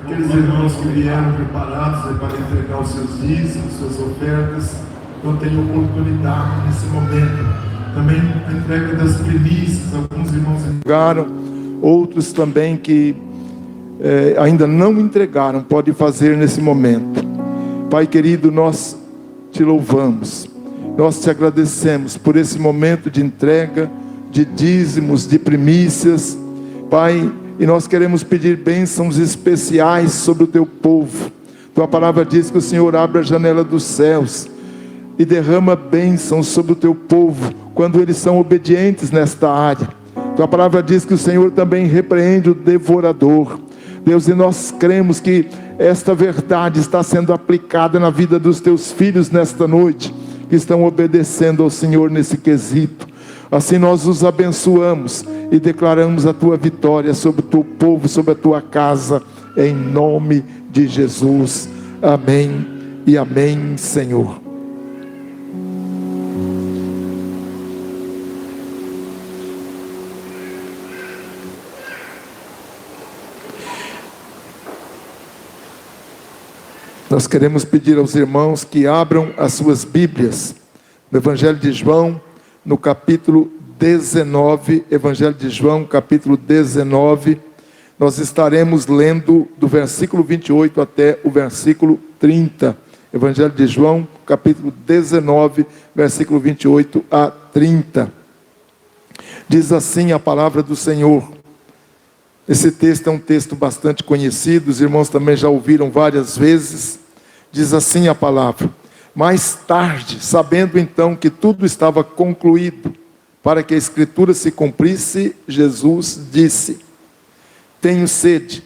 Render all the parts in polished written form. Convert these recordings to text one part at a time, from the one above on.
aqueles irmãos que vieram preparados para entregar os seus dízimos, suas ofertas, não têm oportunidade nesse momento. Também a entrega das primícias, alguns irmãos entregaram, outros também que ainda não entregaram, pode fazer nesse momento. Pai querido, nós te louvamos, nós te agradecemos por esse momento de entrega, de dízimos, de primícias, Pai, e nós queremos pedir bênçãos especiais sobre o teu povo. Tua palavra diz que o Senhor abre a janela dos céus e derrama bênçãos sobre o teu povo, quando eles são obedientes nesta área. Tua palavra diz que o Senhor também repreende o devorador. Deus, e nós cremos que esta verdade está sendo aplicada na vida dos teus filhos nesta noite, que estão obedecendo ao Senhor nesse quesito. Assim nós os abençoamos e declaramos a tua vitória sobre o teu povo, sobre a tua casa, em nome de Jesus. Amém e amém, Senhor. Nós queremos pedir aos irmãos que abram as suas Bíblias no Evangelho de João, no capítulo 19, Evangelho de João, capítulo 19, nós estaremos lendo do versículo 28 até o versículo 30, Evangelho de João, capítulo 19, versículo 28 a 30, diz assim a palavra do Senhor. Esse texto é um texto bastante conhecido, os irmãos também já ouviram várias vezes. Diz assim a palavra: mais tarde, sabendo então que tudo estava concluído, para que a Escritura se cumprisse, Jesus disse: tenho sede.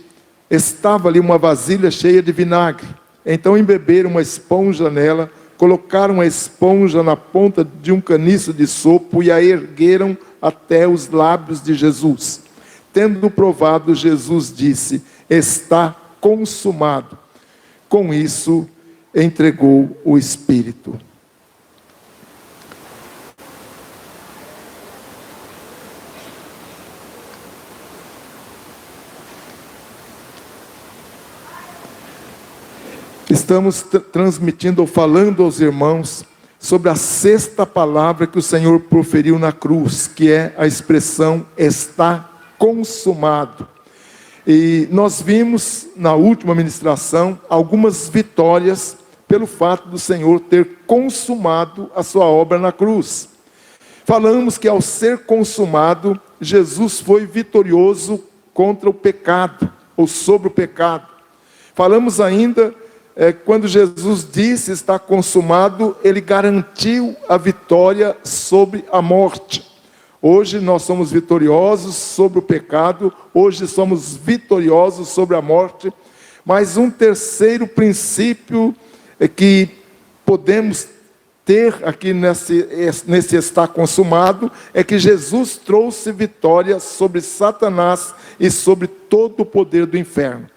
Estava ali uma vasilha cheia de vinagre. Então embeberam uma esponja nela, colocaram a esponja na ponta de um caniço de sopo e a ergueram até os lábios de Jesus. Tendo provado, Jesus disse: está consumado. Com isso, entregou o Espírito. Estamos transmitindo ou falando aos irmãos sobre a sexta palavra que o Senhor proferiu na cruz, que é a expressão está consumado. E nós vimos na última ministração algumas vitórias pelo fato do Senhor ter consumado a sua obra na cruz. Falamos que ao ser consumado, Jesus foi vitorioso contra o pecado, ou sobre o pecado. Falamos ainda, quando Jesus disse está consumado, ele garantiu a vitória sobre a morte. Hoje nós somos vitoriosos sobre o pecado, hoje somos vitoriosos sobre a morte, mas um terceiro princípio que podemos ter aqui nesse está consumado, é que Jesus trouxe vitória sobre Satanás e sobre todo o poder do inferno.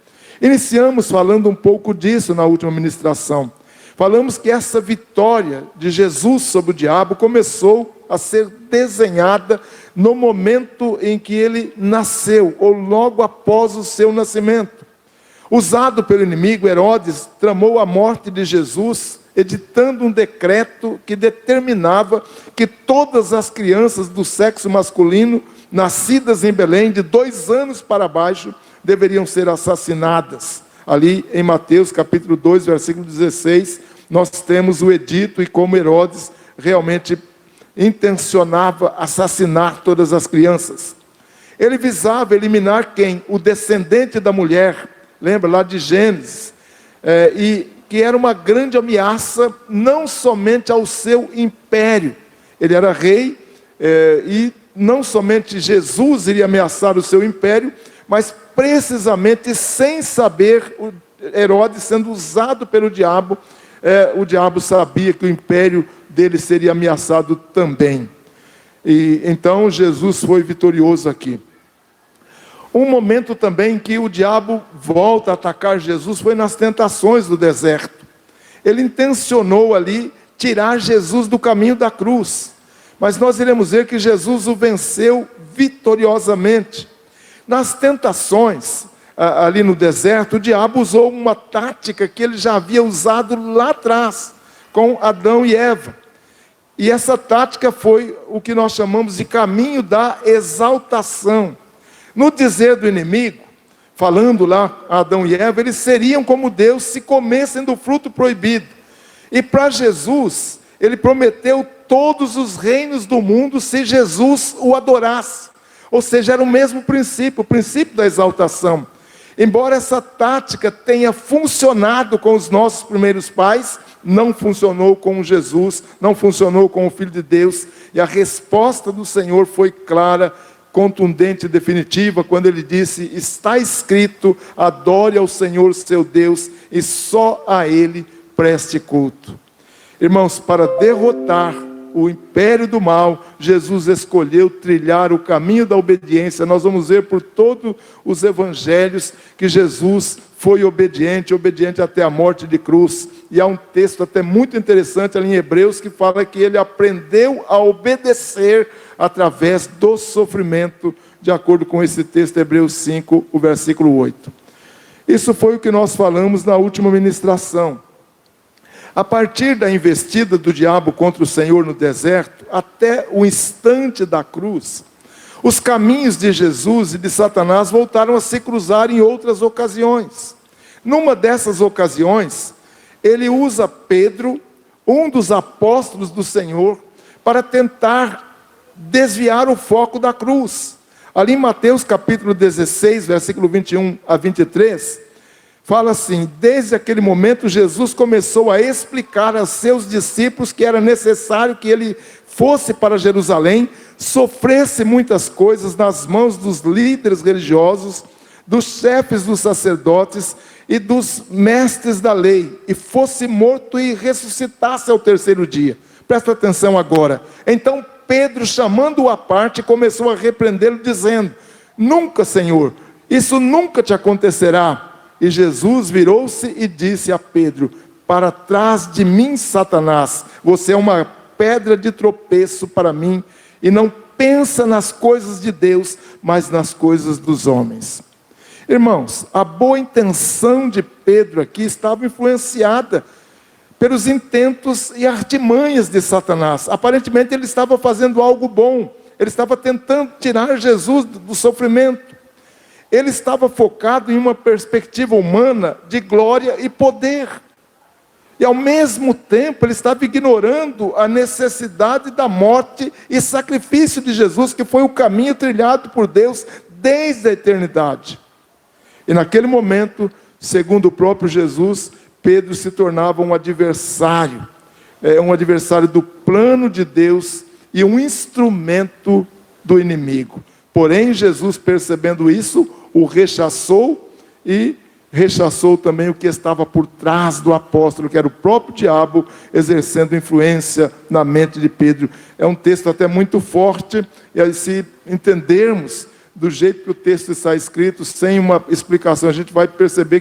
Iniciamos falando um pouco disso na última ministração. Falamos que essa vitória de Jesus sobre o diabo começou a ser desenhada no momento em que ele nasceu, ou logo após o seu nascimento. Usado pelo inimigo, Herodes tramou a morte de Jesus, editando um decreto que determinava que todas as crianças do sexo masculino, nascidas em Belém, de 2 anos para baixo, deveriam ser assassinadas. Ali em Mateus capítulo 2, versículo 16, nós temos o edito e como Herodes realmente intencionava assassinar todas as crianças. Ele visava eliminar quem? O descendente da mulher, lembra lá de Gênesis, e que era uma grande ameaça, não somente ao seu império. Ele era rei, e não somente Jesus iria ameaçar o seu império, mas precisamente sem saber, Herodes sendo usado pelo diabo, o diabo sabia que o império dele seria ameaçado também. E então Jesus foi vitorioso aqui. Um momento também que o diabo volta a atacar Jesus foi nas tentações do deserto. Ele intencionou ali tirar Jesus do caminho da cruz. Mas nós iremos ver que Jesus o venceu vitoriosamente. Nas tentações, ali no deserto, o diabo usou uma tática que ele já havia usado lá atrás, com Adão e Eva. E essa tática foi o que nós chamamos de caminho da exaltação. No dizer do inimigo, falando lá a Adão e Eva, eles seriam como Deus se comessem do fruto proibido. E para Jesus, ele prometeu todos os reinos do mundo se Jesus o adorasse. Ou seja, era o mesmo princípio, o princípio da exaltação. Embora essa tática tenha funcionado com os nossos primeiros pais, não funcionou com Jesus, não funcionou com o Filho de Deus. E a resposta do Senhor foi clara, contundente e definitiva, quando ele disse: está escrito, adore ao Senhor seu Deus, e só a Ele preste culto. Irmãos, para derrotar o império do mal, Jesus escolheu trilhar o caminho da obediência. Nós vamos ver por todos os evangelhos que Jesus foi obediente até a morte de cruz. E há um texto até muito interessante ali em Hebreus que fala que ele aprendeu a obedecer através do sofrimento, de acordo com esse texto, Hebreus 5, o versículo 8. Isso foi o que nós falamos na última ministração. A partir da investida do diabo contra o Senhor no deserto, até o instante da cruz, os caminhos de Jesus e de Satanás voltaram a se cruzar em outras ocasiões. Numa dessas ocasiões, ele usa Pedro, um dos apóstolos do Senhor, para tentar desviar o foco da cruz. Ali em Mateus capítulo 16, versículo 21 a 23, fala assim: desde aquele momento Jesus começou a explicar a seus discípulos que era necessário que ele fosse para Jerusalém, sofresse muitas coisas nas mãos dos líderes religiosos, dos chefes dos sacerdotes e dos mestres da lei, e fosse morto e ressuscitasse ao terceiro dia. Presta atenção agora. Então Pedro, chamando-o à parte, começou a repreendê-lo, dizendo: nunca, Senhor, isso nunca te acontecerá. E Jesus virou-se e disse a Pedro: para trás de mim, Satanás, você é uma pedra de tropeço para mim, e não pensa nas coisas de Deus, mas nas coisas dos homens. Irmãos, a boa intenção de Pedro aqui estava influenciada pelos intentos e artimanhas de Satanás. Aparentemente ele estava fazendo algo bom, ele estava tentando tirar Jesus do sofrimento. Ele estava focado em uma perspectiva humana de glória e poder. E ao mesmo tempo ele estava ignorando a necessidade da morte e sacrifício de Jesus, que foi o caminho trilhado por Deus desde a eternidade. E naquele momento, segundo o próprio Jesus, Pedro se tornava um adversário do plano de Deus e um instrumento do inimigo. Porém, Jesus, percebendo isso, o rechaçou e rechaçou também o que estava por trás do apóstolo, que era o próprio diabo exercendo influência na mente de Pedro. É um texto até muito forte, e aí, se entendermos do jeito que o texto está escrito, sem uma explicação, a gente vai perceber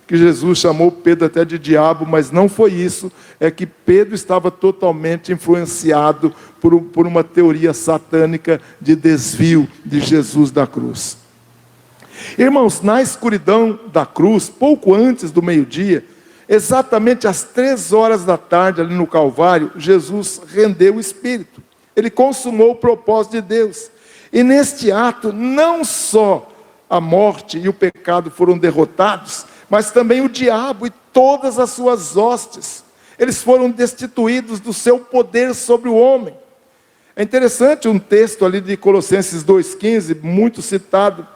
que Jesus chamou Pedro até de diabo, mas não foi isso. É que Pedro estava totalmente influenciado por uma teoria satânica de desvio de Jesus da cruz. Irmãos, na escuridão da cruz, pouco antes do meio-dia, exatamente às 3 da tarde, ali no Calvário, Jesus rendeu o Espírito. Ele consumou o propósito de Deus. E neste ato, não só a morte e o pecado foram derrotados, mas também o diabo e todas as suas hostes. Eles foram destituídos do seu poder sobre o homem. É interessante um texto ali de Colossenses 2,15, muito citado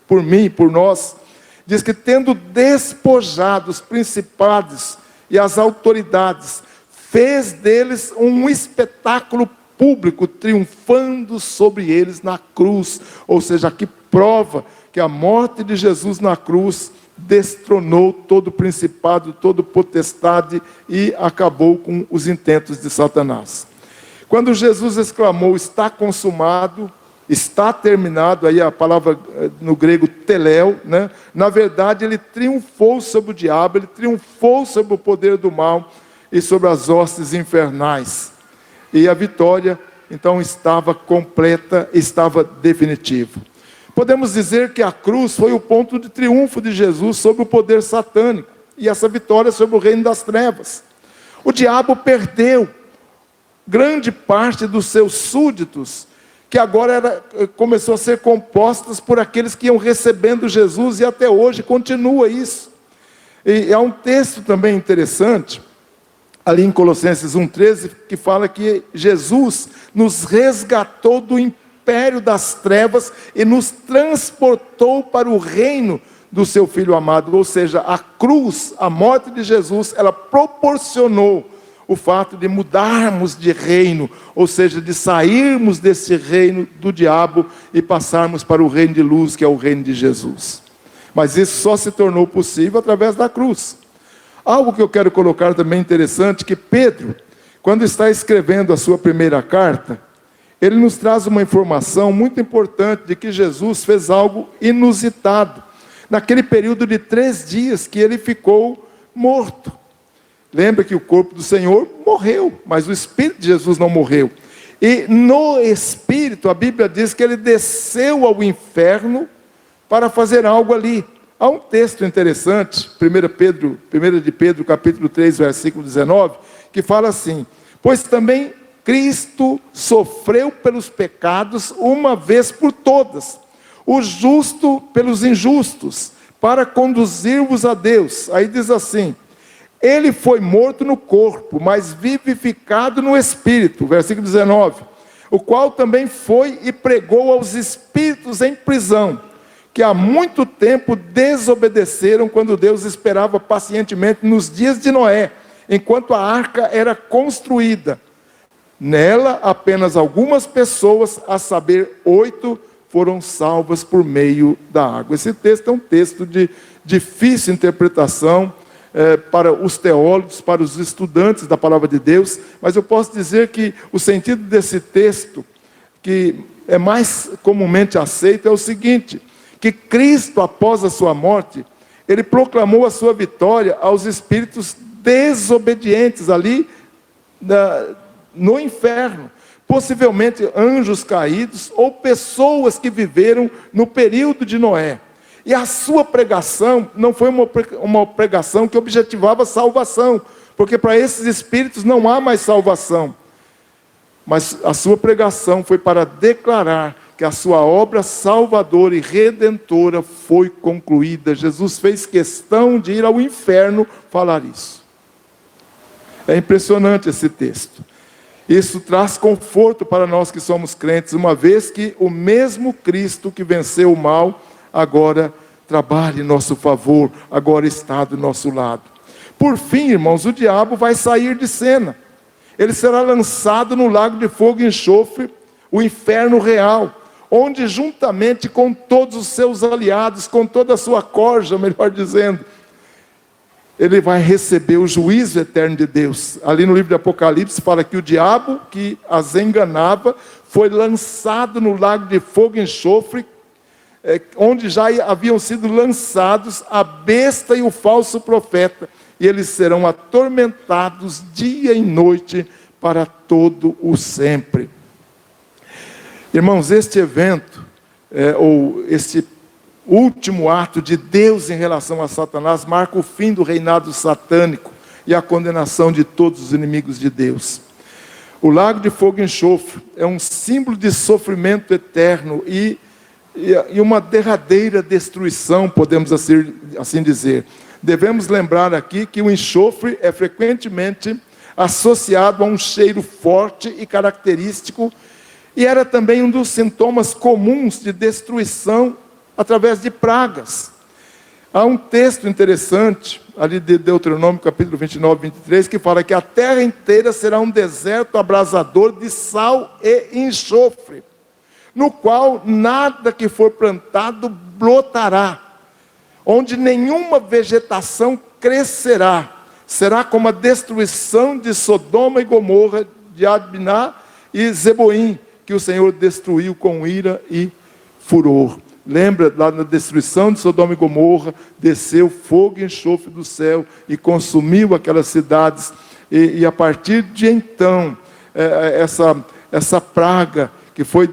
por mim e por nós, diz que tendo despojado os principados e as autoridades, fez deles um espetáculo público, triunfando sobre eles na cruz. Ou seja, aqui prova que a morte de Jesus na cruz destronou todo o principado, toda potestade e acabou com os intentos de Satanás. Quando Jesus exclamou: está consumado, está terminado, aí a palavra no grego teléu, né? Na verdade ele triunfou sobre o diabo, ele triunfou sobre o poder do mal e sobre as hostes infernais. E a vitória, então, estava completa, estava definitiva. Podemos dizer que a cruz foi o ponto de triunfo de Jesus sobre o poder satânico, e essa vitória sobre o reino das trevas. O diabo perdeu grande parte dos seus súditos, que agora começou a ser compostas por aqueles que iam recebendo Jesus, e até hoje continua isso. E há um texto também interessante, ali em Colossenses 1,13, que fala que Jesus nos resgatou do império das trevas e nos transportou para o reino do seu Filho amado. Ou seja, a cruz, a morte de Jesus, ela proporcionou o fato de mudarmos de reino, ou seja, de sairmos desse reino do diabo e passarmos para o reino de luz, que é o reino de Jesus. Mas isso só se tornou possível através da cruz. Algo que eu quero colocar também interessante, que Pedro, quando está escrevendo a sua primeira carta, ele nos traz uma informação muito importante de que Jesus fez algo inusitado, naquele período de 3 dias que ele ficou morto. Lembra que o corpo do Senhor morreu, mas o Espírito de Jesus não morreu. E no Espírito, a Bíblia diz que ele desceu ao inferno para fazer algo ali. Há um texto interessante, 1 de Pedro, capítulo 3, versículo 19, que fala assim: pois também Cristo sofreu pelos pecados uma vez por todas, o justo pelos injustos, para conduzir-vos a Deus. Aí diz assim: ele foi morto no corpo, mas vivificado no espírito, versículo 19, o qual também foi e pregou aos espíritos em prisão, que há muito tempo desobedeceram quando Deus esperava pacientemente nos dias de Noé, enquanto a arca era construída. Nela, apenas algumas pessoas, a saber, 8, foram salvas por meio da água. Esse texto é um texto de difícil interpretação para os teólogos, para os estudantes da palavra de Deus, mas eu posso dizer que o sentido desse texto, que é mais comumente aceito, é o seguinte: que Cristo, após a sua morte, ele proclamou a sua vitória aos espíritos desobedientes ali no inferno, possivelmente anjos caídos ou pessoas que viveram no período de Noé. E a sua pregação não foi uma pregação que objetivava salvação, porque para esses espíritos não há mais salvação. Mas a sua pregação foi para declarar que a sua obra salvadora e redentora foi concluída. Jesus fez questão de ir ao inferno falar isso. É impressionante esse texto. Isso traz conforto para nós que somos crentes, uma vez que o mesmo Cristo que venceu o mal, agora trabalha em nosso favor, agora está do nosso lado. Por fim, irmãos, o diabo vai sair de cena. Ele será lançado no lago de fogo e enxofre, o inferno real, onde juntamente com todos os seus aliados, com toda a sua corja, melhor dizendo, ele vai receber o juízo eterno de Deus. Ali no livro de Apocalipse fala que o diabo que as enganava foi lançado no lago de fogo e enxofre, onde já haviam sido lançados a besta e o falso profeta, e eles serão atormentados dia e noite para todo o sempre. Irmãos, este evento, ou este último ato de Deus em relação a Satanás, marca o fim do reinado satânico e a condenação de todos os inimigos de Deus. O lago de fogo e enxofre é um símbolo de sofrimento eterno e uma derradeira destruição, podemos assim dizer. Devemos lembrar aqui que o enxofre é frequentemente associado a um cheiro forte e característico, e era também um dos sintomas comuns de destruição através de pragas. Há um texto interessante, ali de Deuteronômio capítulo 29, 23, que fala que a terra inteira será um deserto abrasador de sal e enxofre, no qual nada que for plantado brotará, onde nenhuma vegetação crescerá. Será como a destruição de Sodoma e Gomorra, de Adbiná e Zeboim, que o Senhor destruiu com ira e furor. Lembra, lá na destruição de Sodoma e Gomorra, desceu fogo e enxofre do céu e consumiu aquelas cidades. E a partir de então, essa praga que foi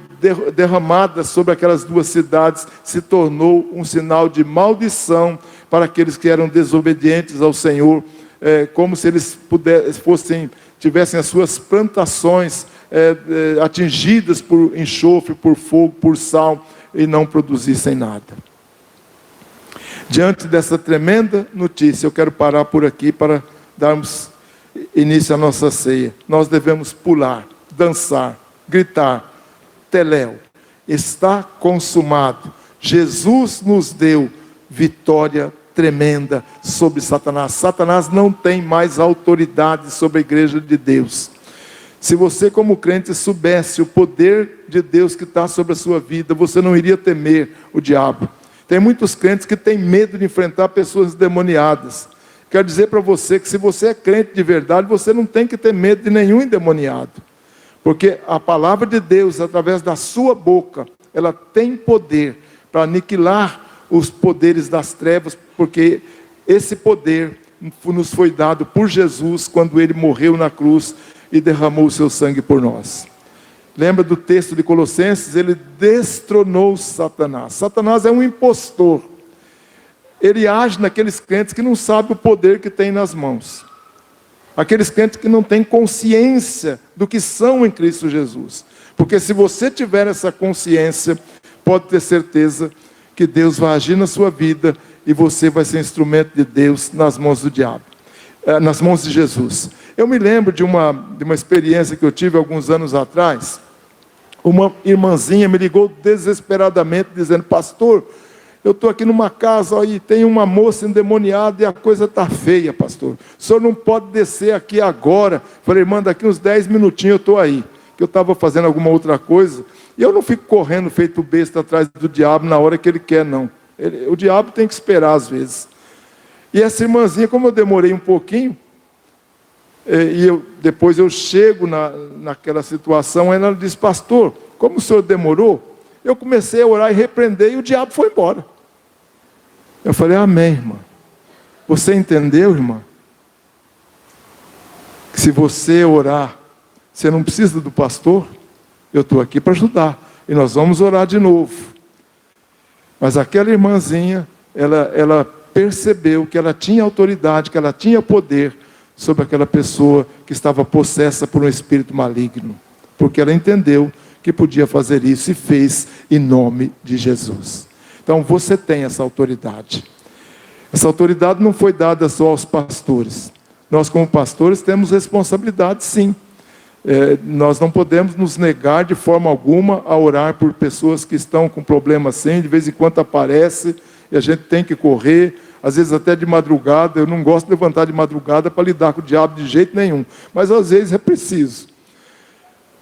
derramada sobre aquelas duas cidades se tornou um sinal de maldição para aqueles que eram desobedientes ao Senhor, como se eles tivessem as suas plantações atingidas por enxofre, por fogo, por sal, e não produzissem nada. Diante dessa tremenda notícia, eu quero parar por aqui para darmos início à nossa ceia. Nós devemos pular, dançar, gritar: Teléu, está consumado. Jesus nos deu vitória tremenda sobre Satanás. Satanás não tem mais autoridade sobre a igreja de Deus. Se você, como crente, soubesse o poder de Deus que está sobre a sua vida, você não iria temer o diabo. Tem muitos crentes que têm medo de enfrentar pessoas endemoniadas. Quero dizer para você que se você é crente de verdade, você não tem que ter medo de nenhum endemoniado. Porque a palavra de Deus, através da sua boca, ela tem poder para aniquilar os poderes das trevas, porque esse poder nos foi dado por Jesus quando Ele morreu na cruz e derramou o seu sangue por nós. Lembra do texto de Colossenses? Ele destronou Satanás. Satanás é um impostor. Ele age naqueles crentes que não sabem o poder que tem nas mãos. Aqueles crentes que não têm consciência do que são em Cristo Jesus. Porque se você tiver essa consciência, pode ter certeza que Deus vai agir na sua vida e você vai ser instrumento de Deus nas mãos do diabo, nas mãos de Jesus. Eu me lembro de uma experiência que eu tive alguns anos atrás. Uma irmãzinha me ligou desesperadamente dizendo: pastor, eu estou aqui numa casa e tem uma moça endemoniada e a coisa está feia, pastor. O senhor não pode descer aqui agora. Falei: irmã, daqui uns 10 minutinhos eu estou aí. Que eu estava fazendo alguma outra coisa. E eu não fico correndo feito besta atrás do diabo na hora que ele quer, não. O diabo tem que esperar às vezes. E essa irmãzinha, como eu demorei um pouquinho, depois eu chego naquela situação, ela disse: pastor, como o senhor demorou, eu comecei a orar e repreender e o diabo foi embora. Eu falei: amém, irmã. Você entendeu, irmã? Que se você orar, você não precisa do pastor. Eu estou aqui para ajudar. E nós vamos orar de novo. Mas aquela irmãzinha, ela percebeu que ela tinha autoridade, que ela tinha poder sobre aquela pessoa que estava possessa por um espírito maligno. Porque ela entendeu que podia fazer isso e fez em nome de Jesus. Então você tem essa autoridade. Essa autoridade não foi dada só aos pastores. Nós, como pastores, temos responsabilidade, sim. Nós não podemos nos negar de forma alguma a orar por pessoas que estão com problemas assim. De vez em quando aparece e a gente tem que correr, às vezes até de madrugada. Eu não gosto de levantar de madrugada para lidar com o diabo de jeito nenhum, mas às vezes é preciso.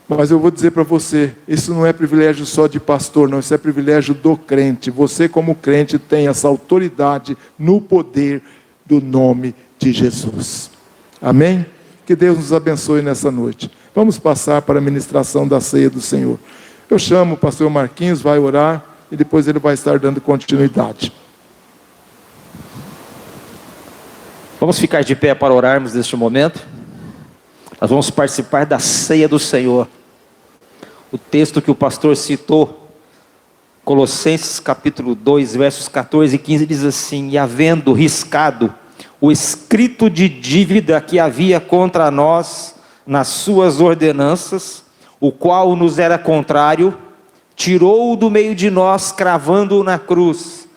Mas eu vou dizer para você, isso não é privilégio só de pastor, não, isso é privilégio do crente. Você, como crente, tem essa autoridade no poder do nome de Jesus. Amém? Que Deus nos abençoe nessa noite. Vamos passar para a ministração da ceia do Senhor. Eu chamo o pastor Marquinhos, vai orar e depois ele vai estar dando continuidade. Vamos ficar de pé para orarmos neste momento. Nós vamos participar da ceia do Senhor. O texto que o pastor citou, Colossenses capítulo 2, versos 14 e 15, diz assim: e havendo riscado o escrito de dívida que havia contra nós nas suas ordenanças, o qual nos era contrário, tirou-o do meio de nós, cravando-o na cruz,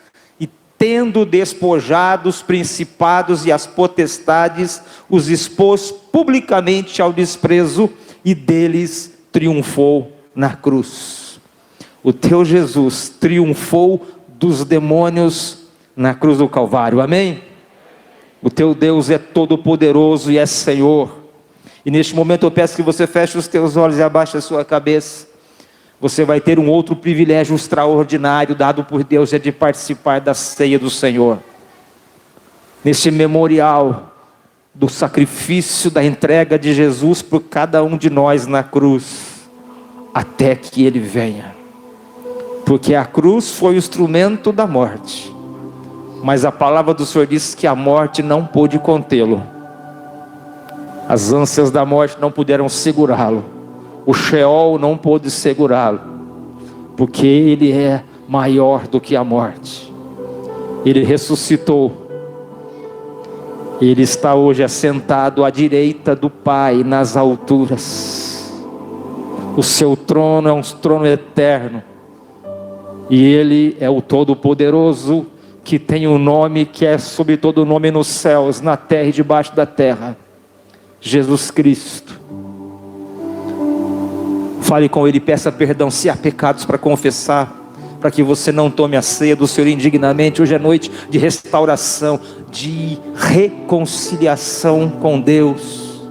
e tendo despojado os principados e as potestades, os expôs publicamente ao desprezo, e deles triunfou na cruz. O teu Jesus triunfou dos demônios na cruz do Calvário, amém? O teu Deus é todo poderoso e é Senhor. E neste momento eu peço que você feche os teus olhos e abaixe a sua cabeça. Você vai ter um outro privilégio extraordinário dado por Deus, é de participar da ceia do Senhor. Neste memorial do sacrifício, da entrega de Jesus por cada um de nós na cruz, até que Ele venha. Porque a cruz foi o instrumento da morte, mas a palavra do Senhor diz que a morte não pôde contê-lo. As ânsias da morte não puderam segurá-lo. O Sheol não pôde segurá-lo. porque Ele é maior do que a morte. Ele ressuscitou. Ele está hoje assentado à direita do Pai nas alturas. O seu trono é um trono eterno. E Ele é o Todo-Poderoso, que tem um nome que é sobre todo nome nos céus, na terra e debaixo da terra. Jesus Cristo. Fale com Ele, peça perdão se há pecados para confessar, para que você não tome a ceia do Senhor indignamente. Hoje é noite de restauração, de reconciliação com Deus.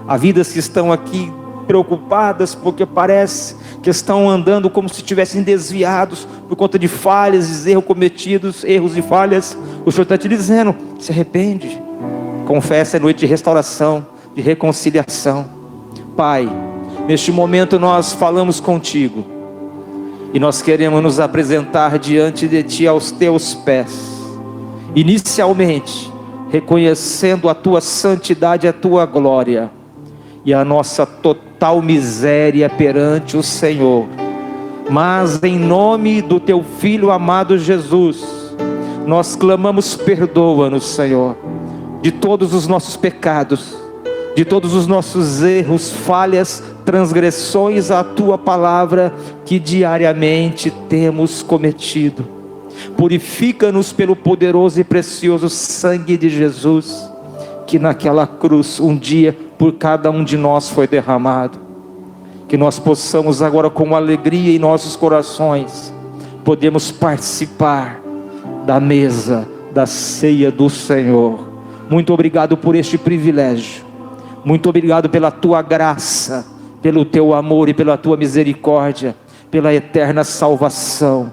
Há vidas que estão aqui preocupadas porque parece que estão andando como se estivessem desviados por conta de falhas e erros cometidos, erros e falhas. O Senhor está te dizendo, se arrepende, confessa, é noite de restauração, de reconciliação. Pai, neste momento nós falamos contigo e nós queremos nos apresentar diante de Ti aos Teus pés, inicialmente reconhecendo a Tua santidade, a Tua glória e a nossa total miséria perante o Senhor. Mas em nome do Teu Filho amado Jesus, nós clamamos, perdoa-nos, Senhor, de todos os nossos pecados, de todos os nossos erros, falhas, transgressões à Tua palavra que diariamente temos cometido. Purifica-nos pelo poderoso e precioso sangue de Jesus, que naquela cruz um dia por cada um de nós foi derramado. Que nós possamos agora, com alegria em nossos corações, podemos participar da mesa, da ceia do Senhor. Muito obrigado por este privilégio. Muito obrigado pela Tua graça, pelo Teu amor e pela Tua misericórdia, pela eterna salvação,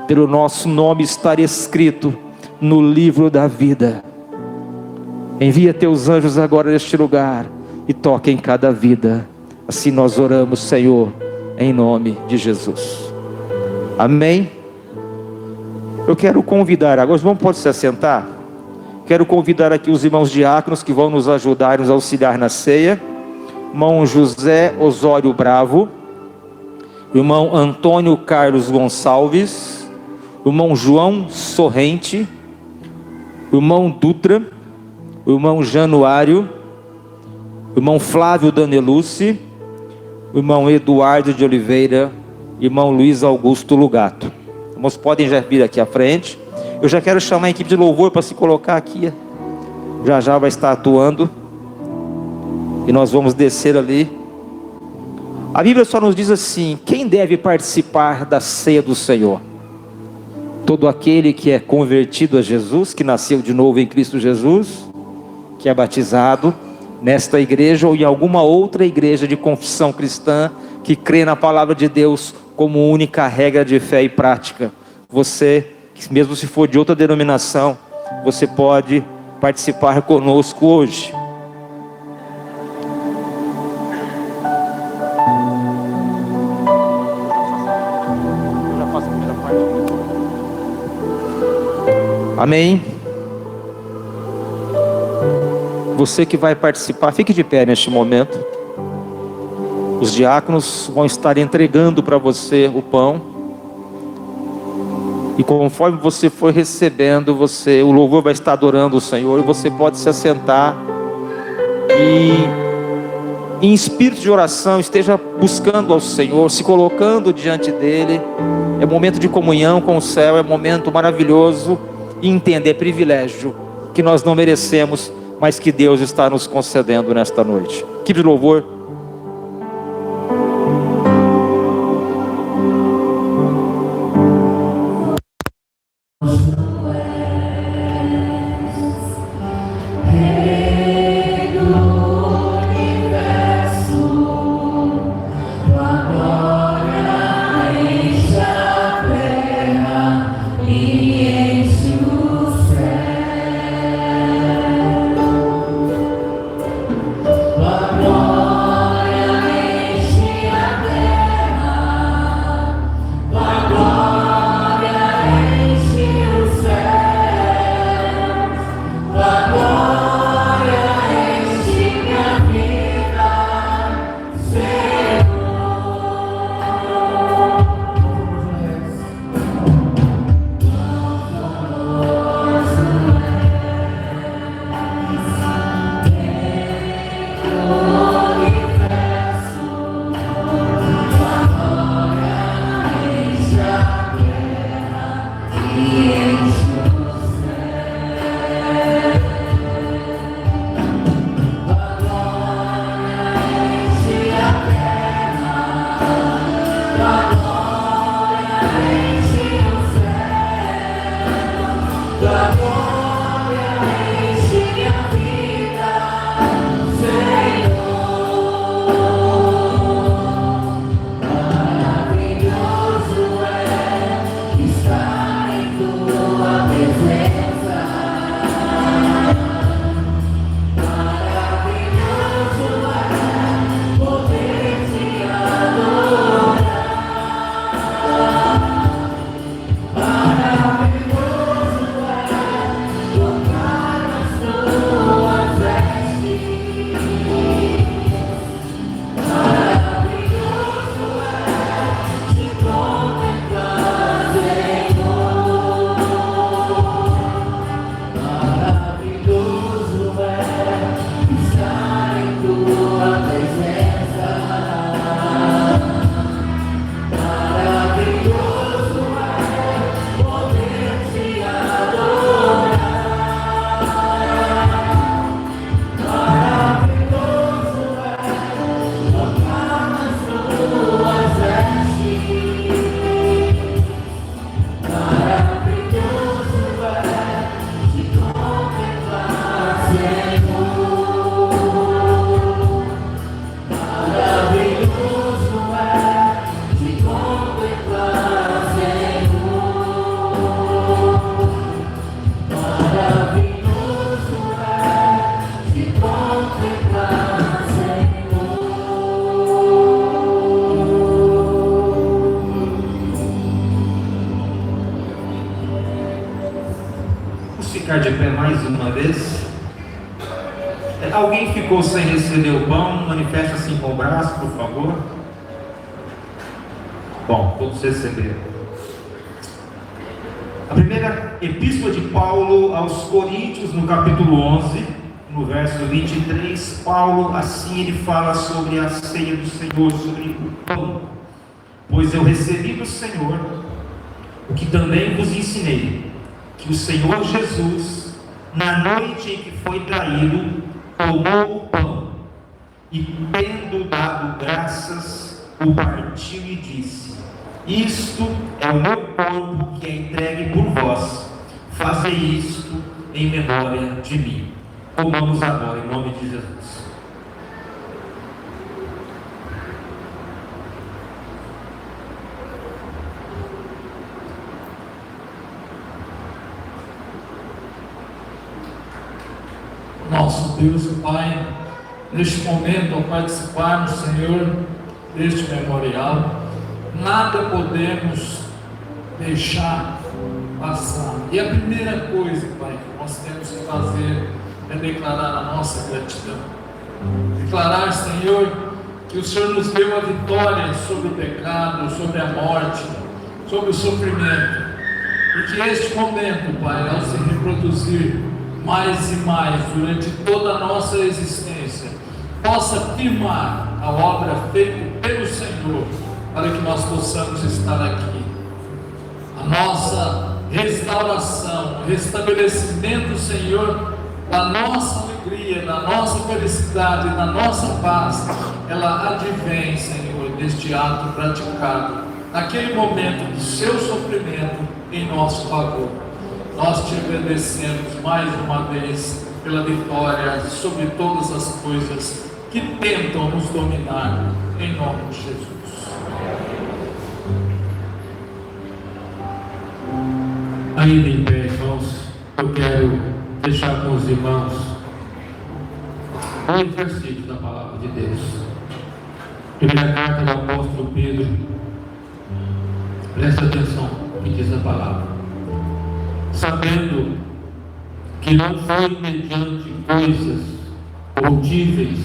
pelo nosso nome estar escrito no livro da vida. Envia Teus anjos agora neste lugar e toque em cada vida. Assim nós oramos, Senhor, em nome de Jesus. Amém? Eu quero convidar, agora os irmãos podem se assentar. Quero convidar aqui os irmãos diáconos que vão nos ajudar, nos auxiliar na ceia. Irmão José Osório Bravo, irmão Antônio Carlos Gonçalves, irmão João Sorrente, irmão Dutra, irmão Januário, irmão Flávio Danelucci, irmão Eduardo de Oliveira, irmão Luiz Augusto Lugato. Irmãos, podem já vir aqui à frente. Eu já quero chamar a equipe de louvor para se colocar aqui. Já já vai estar atuando. E nós vamos descer ali. A Bíblia só nos diz assim: quem deve participar da ceia do Senhor? Todo aquele que é convertido a Jesus, que nasceu de novo em Cristo Jesus, que é batizado nesta igreja ou em alguma outra igreja de confissão cristã, que crê na palavra de Deus como única regra de fé e prática. Você, mesmo se for de outra denominação, você pode participar conosco hoje. Amém? Você que vai participar, fique de pé neste momento. Os diáconos vão estar entregando para você o pão. E conforme você for recebendo, o louvor vai estar adorando o Senhor. E você pode se assentar e, em espírito de oração, esteja buscando ao Senhor, se colocando diante dEle. É momento de comunhão com o céu, é momento maravilhoso. E entender, é privilégio que nós não merecemos, mas que Deus está nos concedendo nesta noite. Equipe de louvor. Glória Ficar de pé mais uma vez. Alguém ficou sem receber o pão? Manifesta assim com o braço, por favor. Bom, todos receberam. A primeira epístola de Paulo aos Coríntios, no capítulo 11, no verso 23, Paulo assim ele fala sobre a ceia do Senhor, sobre o pão. Pois eu recebi do Senhor o que também vos ensinei, que o Senhor Jesus, na noite em que foi traído, tomou o pão e, tendo dado graças, o partiu e disse: isto é o meu corpo que é entregue por vós, fazei isto em memória de mim. Comamos agora em nome de Jesus. Nosso Deus e Pai, neste momento, ao participarmos, Senhor, deste memorial, nada podemos deixar passar. E a primeira coisa, Pai, que nós temos que fazer é declarar a nossa gratidão. Declarar, Senhor, que o Senhor nos deu a vitória sobre o pecado, sobre a morte, sobre o sofrimento. E que este momento, Pai, ao se reproduzir mais e mais durante toda a nossa existência, possa firmar a obra feita pelo Senhor, para que nós possamos estar aqui. A nossa restauração, o restabelecimento, Senhor, da nossa alegria, da nossa felicidade, da nossa paz, ela advém, Senhor, deste ato praticado, naquele momento do seu sofrimento em nosso favor. Nós te agradecemos mais uma vez pela vitória sobre todas as coisas que tentam nos dominar, em nome de Jesus. Ainda em pé, irmãos, eu quero deixar com os irmãos um versículo da palavra de Deus. Primeira carta do apóstolo Pedro. Presta atenção no que diz a palavra. Sabendo que não foi mediante coisas corruptíveis,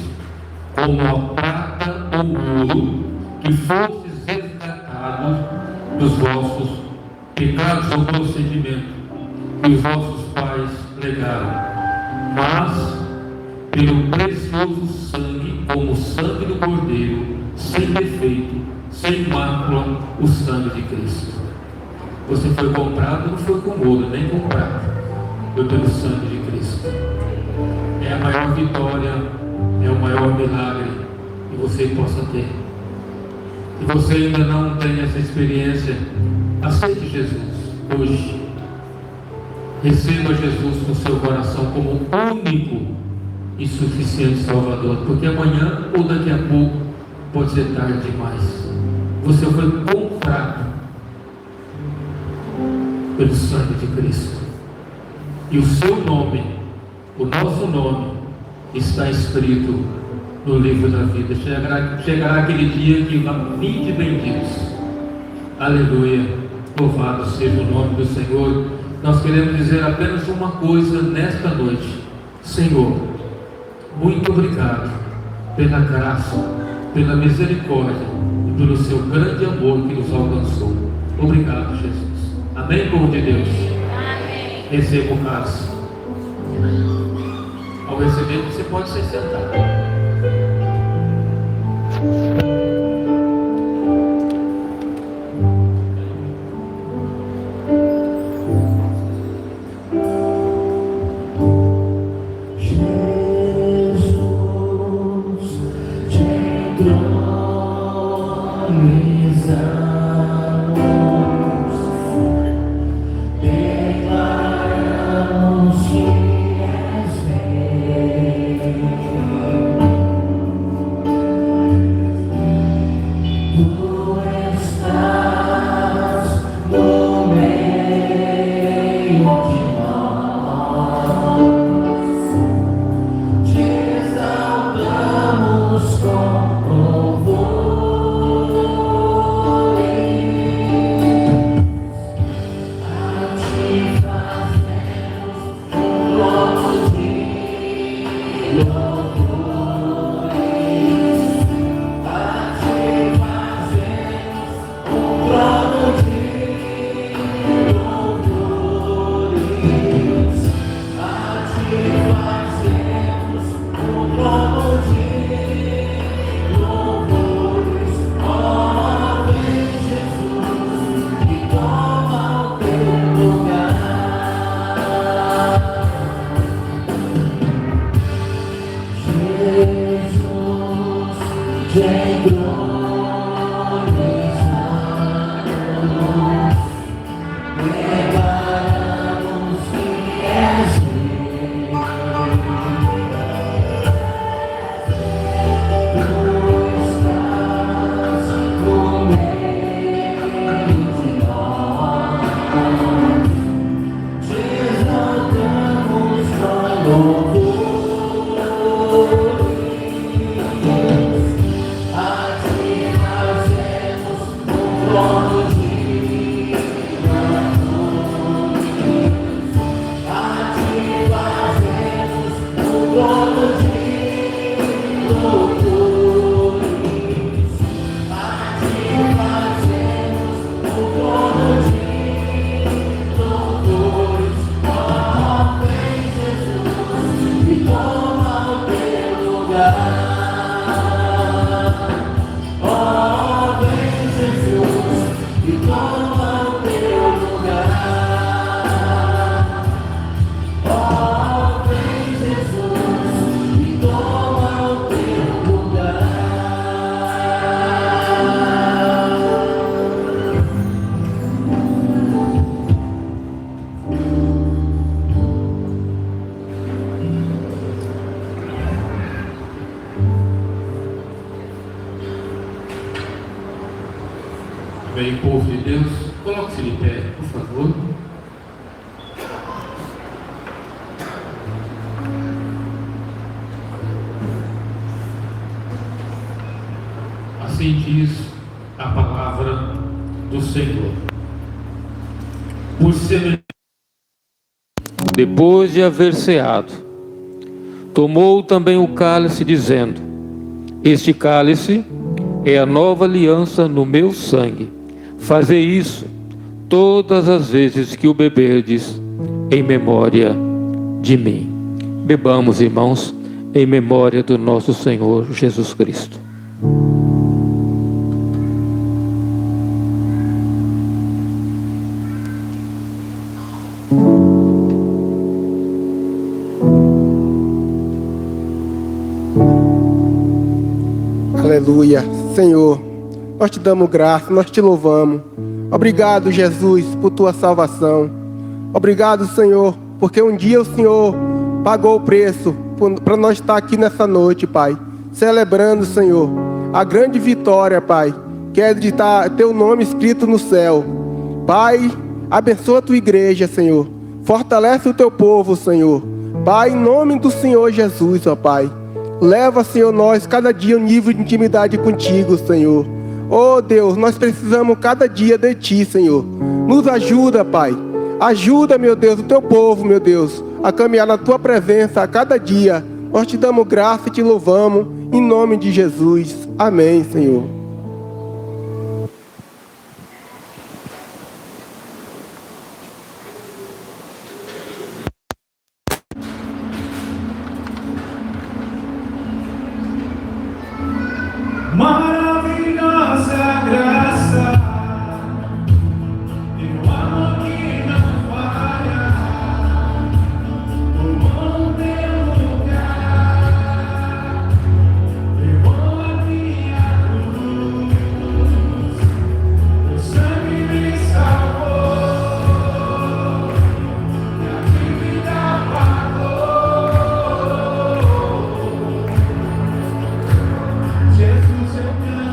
como a prata ou ouro, que fostes resgatados dos vossos pecados ou procedimento que os vossos pais legaram, mas pelo precioso sangue, como o sangue do Cordeiro, sem defeito, sem mácula, o sangue de Cristo. Você foi comprado, não foi com ouro, nem com prata, foi pelo sangue de Cristo. É a maior vitória, é o maior milagre que você possa ter. Se você ainda não tem essa experiência, aceite Jesus hoje. Receba Jesus no seu coração como o único e suficiente Salvador, porque amanhã ou daqui a pouco pode ser tarde demais. Você foi comprado pelo sangue de Cristo, e o seu nome, o nosso nome, está escrito no livro da vida. Chegará aquele dia que vinde benditos. Aleluia, louvado seja o nome do Senhor. Nós queremos dizer apenas uma coisa nesta noite: Senhor, muito obrigado pela graça, pela misericórdia e pelo seu grande amor que nos alcançou. Obrigado, Jesus. Amém, povo de Deus? Amém. Receba o cálice. Ao receber, você pode se sentar. Bem, povo de Deus, coloque-se de pé, por favor. Assim diz a palavra do Senhor. Por semelhante, depois de haver ceado, tomou também o cálice, dizendo: este cálice é a nova aliança no meu sangue. Fazei isso todas as vezes que o beberdes, em memória de mim. Bebamos, irmãos, em memória do nosso Senhor Jesus Cristo. Aleluia. Senhor, nós te damos graça, nós te louvamos. Obrigado, Jesus, por tua salvação. Obrigado, Senhor, porque um dia o Senhor pagou o preço para nós estar aqui nessa noite, Pai, celebrando, Senhor, a grande vitória, Pai, que é de ter o nome escrito no céu. Pai, abençoa a tua igreja, Senhor. Fortalece o teu povo, Senhor. Pai, em nome do Senhor Jesus, ó Pai. Leva, Senhor, nós cada dia um nível de intimidade contigo, Senhor. Oh Deus, nós precisamos cada dia de Ti, Senhor. Nos ajuda, Pai. Ajuda, meu Deus, o Teu povo, meu Deus, a caminhar na Tua presença a cada dia. Nós te damos graça e te louvamos, em nome de Jesus. Amém, Senhor. Maravilhosa graça, e o amor que não falha, o bom teu lugar, levou a minha cruz, o sangue me salvou, e a dívida pagou. Jesus, eu canto.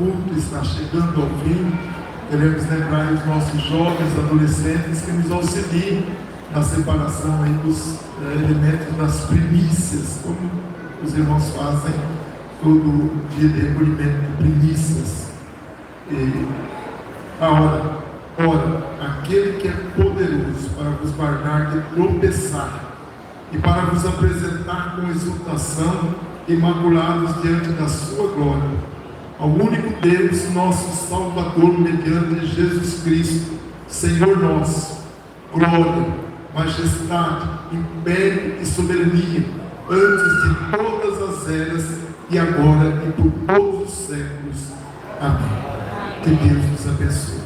culto está chegando ao fim, queremos lembrar os nossos jovens, adolescentes que nos auxiliem na separação aí dos elementos das primícias, como os irmãos fazem todo dia de recolhimento de primícias. E ora, aquele que é poderoso para vos guardar de tropeçar e para vos apresentar com exultação, imaculados diante da sua glória, ao único Deus, nosso Salvador, mediante Jesus Cristo, Senhor nosso, glória, majestade, império e soberania, antes de todas as eras, e agora e por todos os séculos. Amém. Que Deus nos abençoe.